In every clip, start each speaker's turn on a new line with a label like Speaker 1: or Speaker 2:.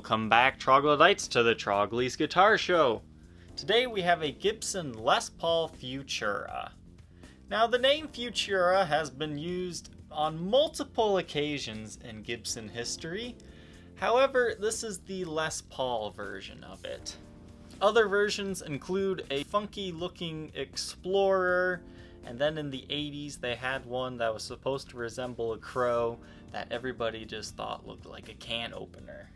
Speaker 1: Welcome back, troglodytes, to the Trogly's Guitar Show. Today we have a Gibson Les Paul Futura. Now the name Futura has been used on multiple occasions in Gibson history. However, this is the Les Paul version of it. Other versions include a funky looking Explorer, and then in the 80s they had one that was supposed to resemble a crow that everybody just thought looked like a can opener.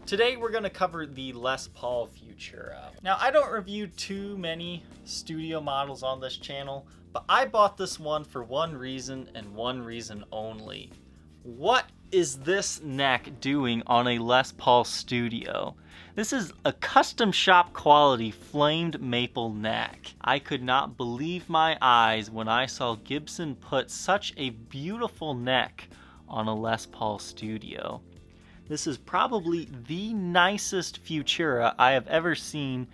Speaker 1: Today we're going to cover the Les Paul Futura. Now I don't review too many studio models on this channel, but I bought this one for one reason and one reason only. What is this neck doing on a Les Paul Studio? This is a custom shop quality flamed maple neck. I could not believe my eyes when I saw Gibson put such a beautiful neck on a Les Paul Studio. This is probably the nicest Futura I have ever seen.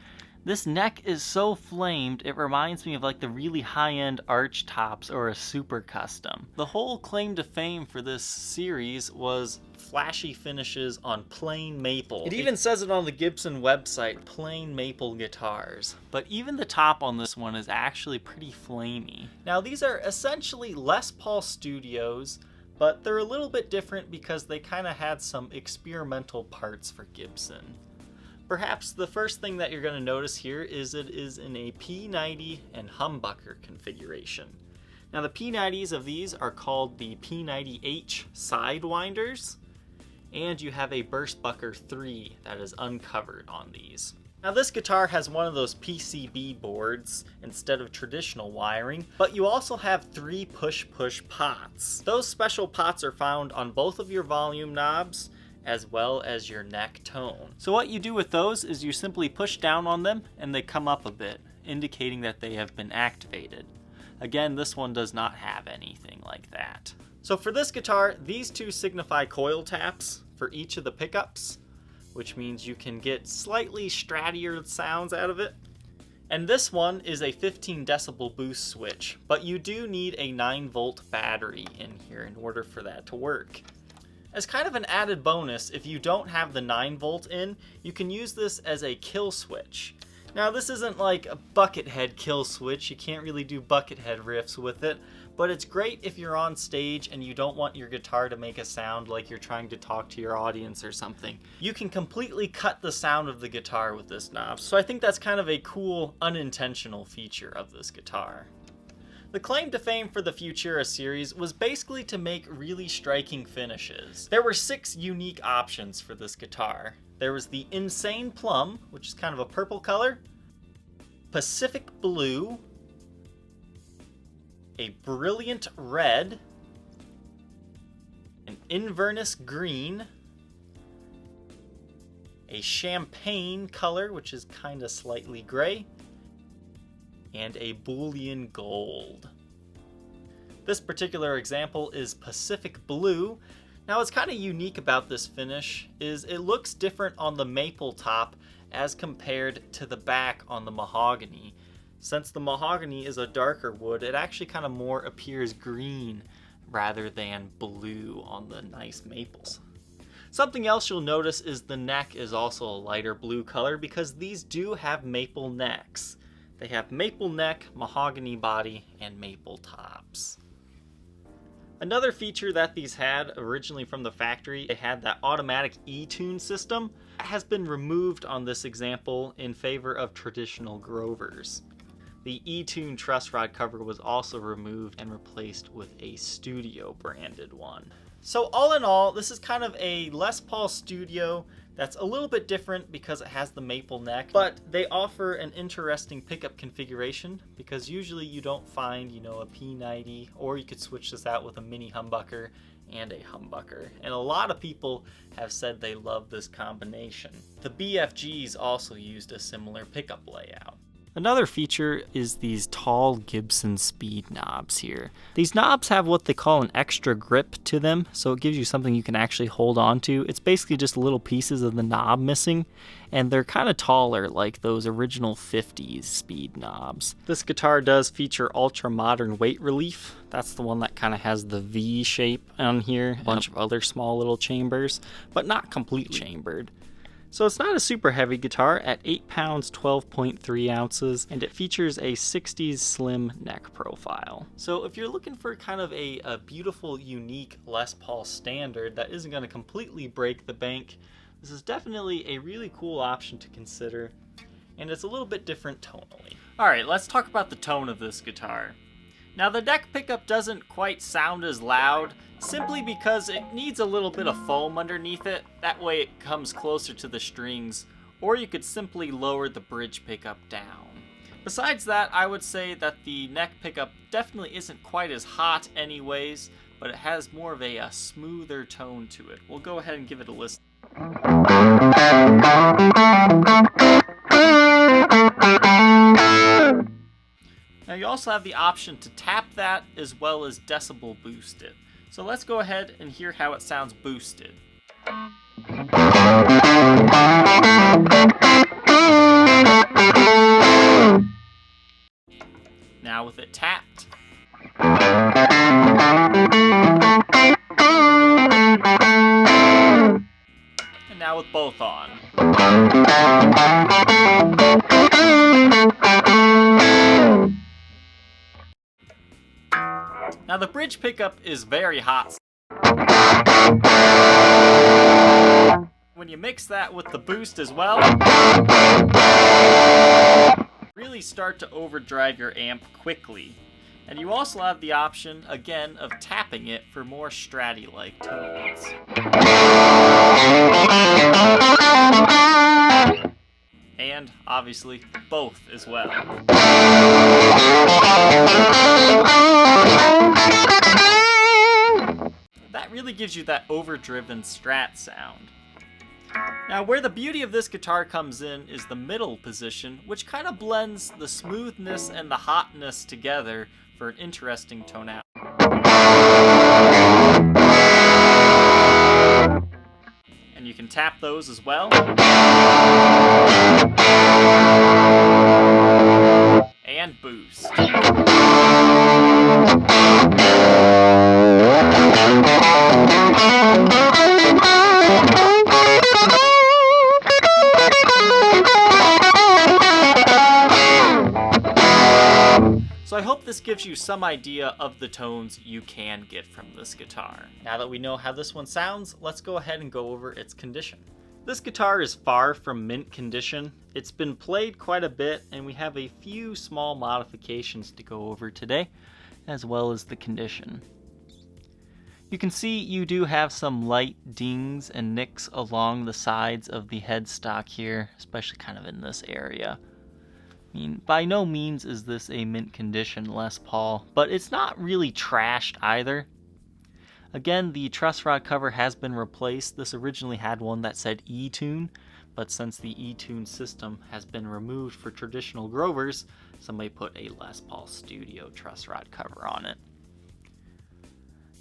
Speaker 1: This neck is so flamed, it reminds me of like the really high-end arch tops or a super custom. The whole claim to fame for this series was flashy finishes on plain maple. It even says it on the Gibson website, plain maple guitars. But even the top on this one is actually pretty flamey. Now these are essentially Les Paul Studios, but they're a little bit different because they kind of had some experimental parts for Gibson. Perhaps the first thing that you're going to notice here is it is in a P90 and humbucker configuration. Now the P90s of these are called the P90-H Sidewinders, and you have a Burstbucker 3 that is uncovered on these. Now this guitar has one of those PCB boards instead of traditional wiring, but you also have 3 push-push pots. Those special pots are found on both of your volume knobs as well as your neck tone. So what you do with those is you simply push down on them and they come up a bit, indicating that they have been activated. Again, this one does not have anything like that. So for this guitar, these two signify coil taps for each of the pickups, which means you can get slightly strattier sounds out of it. And this one is a 15 decibel boost switch, but you do need a 9-volt battery in here in order for that to work. As kind of an added bonus, if you don't have the 9-volt in, you can use this as a kill switch. Now this isn't like a buckethead kill switch, you can't really do buckethead riffs with it, but it's great if you're on stage and you don't want your guitar to make a sound like you're trying to talk to your audience or something. You can completely cut the sound of the guitar with this knob, so I think that's kind of a cool unintentional feature of this guitar. The claim to fame for the Futura series was basically to make really striking finishes. There were 6 unique options for this guitar. There was the Insane Plum, which is kind of a purple color, Pacific Blue, a Brilliant Red, an Inverness Green, a Champagne color, which is kind of slightly gray, and a Boolean Gold. This particular example is Pacific Blue. Now what's kind of unique about this finish is it looks different on the maple top as compared to the back on the mahogany. Since the mahogany is a darker wood, it actually kind of more appears green rather than blue on the nice maples. Something else you'll notice is the neck is also a lighter blue color because these do have maple necks. They have maple neck, mahogany body, and maple tops. Another feature that these had originally from the factory, they had that automatic e-tune system. It has been removed on this example in favor of traditional Grovers. The e-tune truss rod cover was also removed and replaced with a Studio branded one. So all in all, this is kind of a Les Paul Studio that's a little bit different because it has the maple neck, but they offer an interesting pickup configuration because usually you don't find, a P90, or you could switch this out with a mini humbucker and a humbucker. And a lot of people have said they love this combination. The BFGs also used a similar pickup layout. Another feature is these tall Gibson speed knobs here. These knobs have what they call an extra grip to them, so it gives you something you can actually hold on to. It's basically just little pieces of the knob missing, and they're kind of taller like those original 50s speed knobs. This guitar does feature ultra modern weight relief. That's the one that kind of has the V shape on here, a bunch of other small little chambers, but not completely chambered. So it's not a super heavy guitar at 8 pounds 12.3 ounces, and it features a 60s slim neck profile. So if you're looking for kind of a beautiful, unique Les Paul standard that isn't going to completely break the bank, this is definitely a really cool option to consider, and it's a little bit different tonally. Alright, let's talk about the tone of this guitar. Now the neck pickup doesn't quite sound as loud, simply because it needs a little bit of foam underneath it. That way it comes closer to the strings, or you could simply lower the bridge pickup down. Besides that, I would say that the neck pickup definitely isn't quite as hot anyways, but it has more of a smoother tone to it. We'll go ahead and give it a listen. Now you also have the option to tap that as well as decibel boost it. So let's go ahead and hear how it sounds boosted. Now with it tapped. And now with both on. Now the bridge pickup is very hot. When you mix that with the boost as well, really start to overdrive your amp quickly. And you also have the option, again, of tapping it for more stratty-like tones. And, obviously, both as well. That really gives you that overdriven strat sound. Now, where the beauty of this guitar comes in is the middle position, which kind of blends the smoothness and the hotness together for an interesting tonality. And you can tap those as well. And boost. So I hope this gives you some idea of the tones you can get from this guitar. Now that we know how this one sounds, let's go ahead and go over its condition. This guitar is far from mint condition. It's been played quite a bit, and we have a few small modifications to go over today, as well as the condition. You can see you do have some light dings and nicks along the sides of the headstock here, especially kind of in this area. I mean, by no means is this a mint condition Les Paul, but it's not really trashed either. Again, the truss rod cover has been replaced. This originally had one that said E-tune, but since the E-tune system has been removed for traditional Grovers, somebody put a Les Paul Studio truss rod cover on it.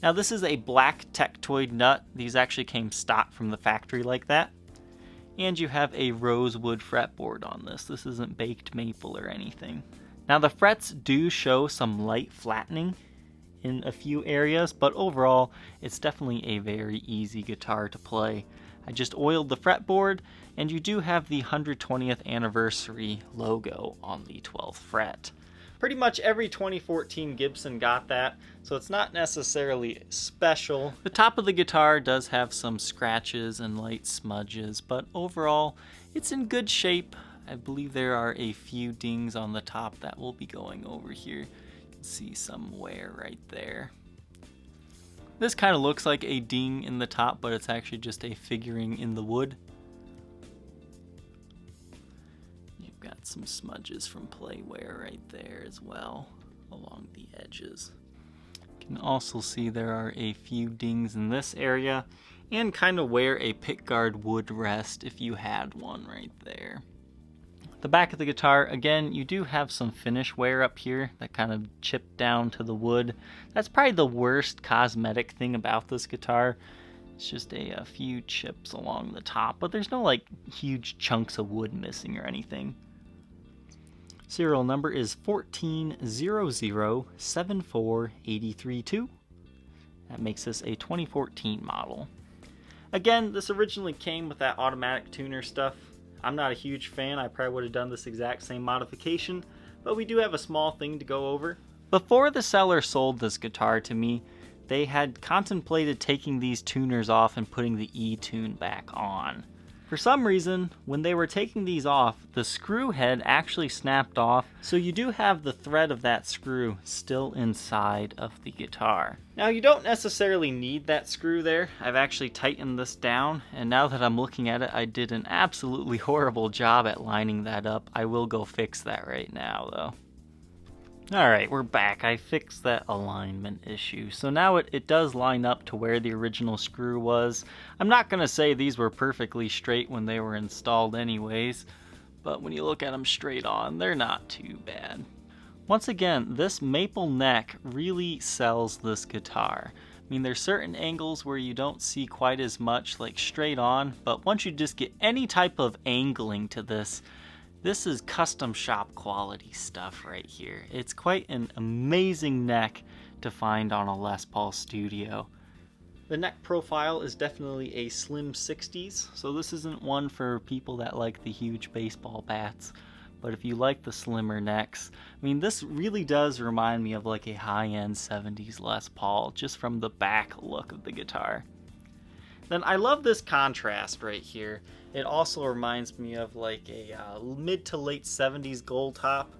Speaker 1: Now this is a black Tectoid nut. These actually came stock from the factory like that. And you have a rosewood fretboard on this. This isn't baked maple or anything. Now the frets do show some light flattening in a few areas, but overall it's definitely a very easy guitar to play. I just oiled the fretboard, and you do have the 120th anniversary logo on the 12th fret. Pretty much every 2014 Gibson got that, so it's not necessarily special. The top of the guitar does have some scratches and light smudges, but overall it's in good shape. I believe there are a few dings on the top that will be going over here. You can see some wear right there. This kind of looks like a ding in the top, but it's actually just a figuring in the wood. Got some smudges from play wear right there as well along the edges. You can also see there are a few dings in this area and kind of where a pickguard would rest if you had one right there. The back of the guitar, again, you do have some finish wear up here that kind of chipped down to the wood. That's probably the worst cosmetic thing about this guitar. It's just a few chips along the top, but there's no like huge chunks of wood missing or anything. Serial number is 140074832. That makes this a 2014 model. Again, this originally came with that automatic tuner stuff. I'm not a huge fan. I probably would have done this exact same modification, but we do have a small thing to go over. Before the seller sold this guitar to me, they had contemplated taking these tuners off and putting the E-tune back on. For some reason, when they were taking these off, the screw head actually snapped off, so you do have the thread of that screw still inside of the guitar. Now, you don't necessarily need that screw there. I've actually tightened this down, and now that I'm looking at it, I did an absolutely horrible job at lining that up. I will go fix that right now, though. Alright, we're back. I fixed that alignment issue. So now it does line up to where the original screw was. I'm not going to say these were perfectly straight when they were installed anyways, but when you look at them straight on, they're not too bad. Once again, this maple neck really sells this guitar. I mean, there's certain angles where you don't see quite as much like straight on, but once you just get any type of angling to this, this is custom shop quality stuff right here. It's quite an amazing neck to find on a Les Paul Studio. The neck profile is definitely a slim 60s, so this isn't one for people that like the huge baseball bats. But if you like the slimmer necks, I mean, this really does remind me of like a high-end 70s Les Paul, just from the back look of the guitar. Then I love this contrast right here. It also reminds me of like a mid to late 70s gold top,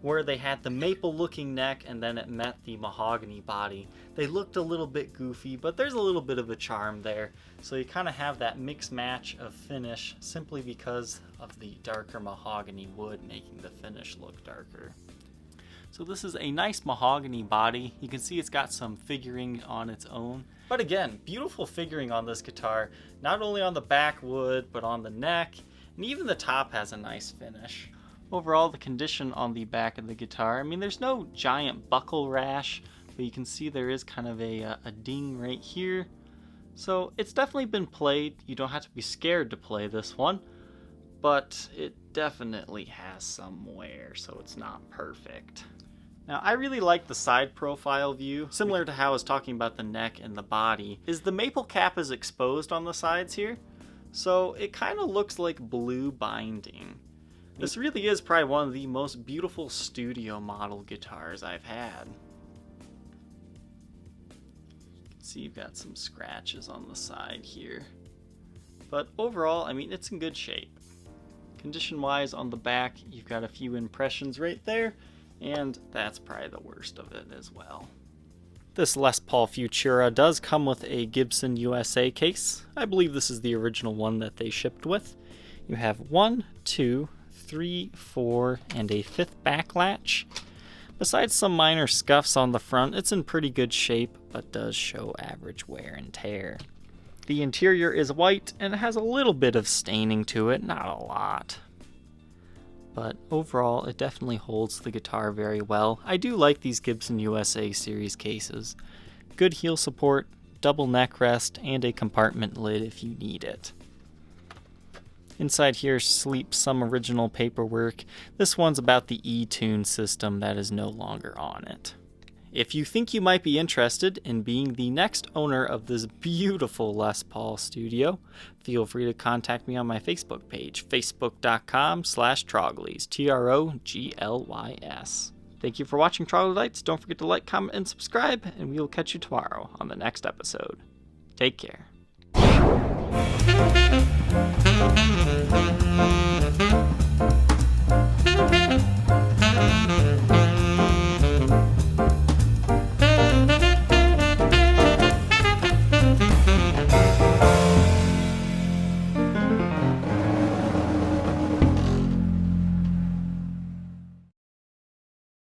Speaker 1: where they had the maple looking neck and then it met the mahogany body. They looked a little bit goofy, but there's a little bit of a charm there. So you kind of have that mix match of finish simply because of the darker mahogany wood making the finish look darker. So this is a nice mahogany body. You can see it's got some figuring on its own. But again, beautiful figuring on this guitar, not only on the back wood, but on the neck, and even the top has a nice finish. Overall, the condition on the back of the guitar, I mean, there's no giant buckle rash, but you can see there is kind of a ding right here. So it's definitely been played. You don't have to be scared to play this one, but it definitely has some wear, so it's not perfect. Now, I really like the side profile view. Similar to how I was talking about the neck and the body, is the maple cap is exposed on the sides here, so it kind of looks like blue binding. This really is probably one of the most beautiful studio model guitars I've had. You can see you've got some scratches on the side here. But overall, I mean, it's in good shape. Condition-wise, on the back, you've got a few impressions right there, and that's probably the worst of it as well. This Les Paul Futura does come with a Gibson USA case. I believe this is the original one that they shipped with. You have 1, 2, 3, 4, and a 5th back latch. Besides some minor scuffs on the front, it's in pretty good shape, but does show average wear and tear. The interior is white, and it has a little bit of staining to it, not a lot. But overall, it definitely holds the guitar very well. I do like these Gibson USA series cases. Good heel support, double neck rest, and a compartment lid if you need it. Inside here sleeps some original paperwork. This one's about the E-tune system that is no longer on it. If you think you might be interested in being the next owner of this beautiful Les Paul Studio, feel free to contact me on my Facebook page, facebook.com/Troglys, Troglys. Thank you for watching, Troglodytes. Don't forget to like, comment, and subscribe, and we will catch you tomorrow on the next episode. Take care.